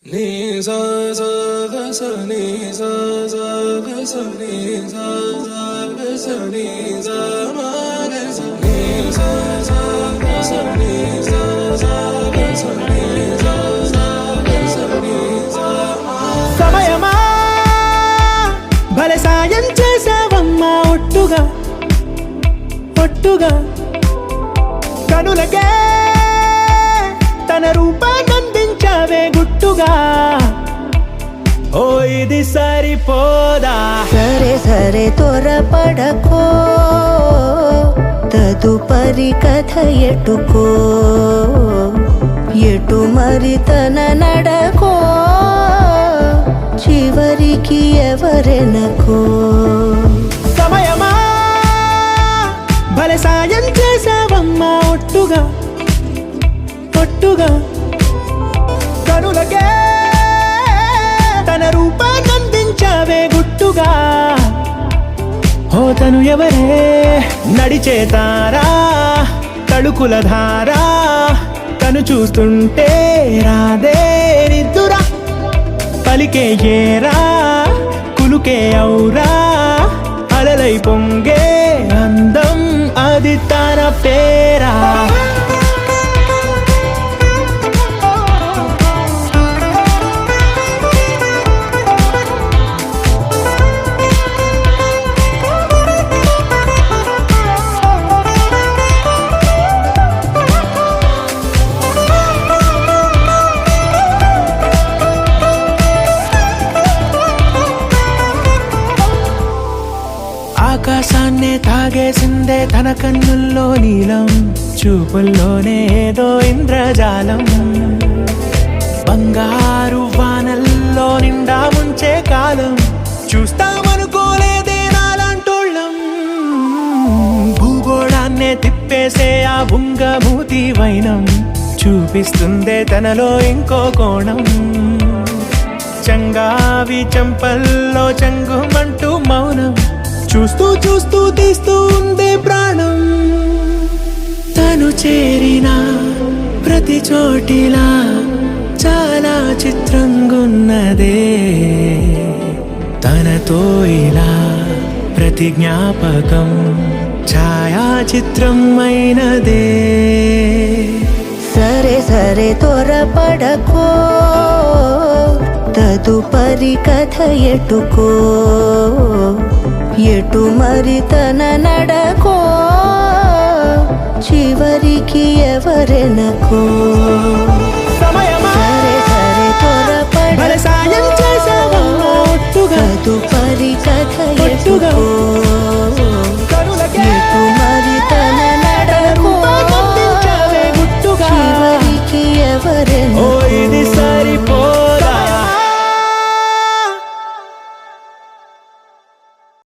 Ni sa sa ga sa ni sa sa ga sa ni sa sa ga sa ni sa ma ga sa ni sa sa ga sa ni sa sa ga sa ni sa sa ga sa ni sa ma సమయమా భలే సాయం చేసావమ్మా ఒట్టుగా ఒట్టుగా కనులకే తన రూపాన్నందించావే గుట్టుగా ఓ ఇది సరిపోదా సరే సరే త్వరపడకో తదుపరి కథ ఎటుకో ఎటు మరి తన నడకో చివరికి ఎవరెనకో సమయమా భలే సాయం చేసావమ్మా ఒట్టుగా ఒట్టుగా కనులకే తన రూపాన్నందించావే గుట్టుగా ఓ తను ఎవరే నడిచే తారా తళుకుల ధారా తను చూస్తుంటే రాదే నిద్దురా పలికే ఏరా కులుకే ఔరా అలలై పొంగే అందం అది తన పేరా ఆకాశాన్నే తాగేసిందే తన కన్నుల్లో నీలం చూపుల్లోనే ఏదో ఇంద్రజాలం బంగారు వానల్లో నిండా ముంచే కాలం చూస్తామనుకోలేదే నాలాంటోళ్ళం భూగోళాన్నే తిప్పేసే ఆ బుంగమూతి వైనం చూపిస్తుందే తనలో ఇంకో కోణం చంగావి చంపల్లో చంగుమంటూ మౌనం చూస్తూ చూస్తూ తీస్తూ ఉందే ప్రాణం తను చేరిన ప్రతి చోటిలా చాలా చిత్రంగున్నదే తనతో ఇలా ప్రతి జ్ఞాపకం ఛాయాచిత్రం అయినదే సరే సరే త్వరపడకో తదుపరి కథ ఎటుకో ఎటు మరి తన నడకో చివరికి ఎవరెనకో సమయమా సరే సరే భలే సాయం చేసావమ్మా ఒట్టుగా తదుపరి కథ ఒట్టుగా ఎటుకో కనులకే ఎటు మరి తన నడకో రూపాన్నందించావే గుట్టుగా చివరికి ఎవరెనకో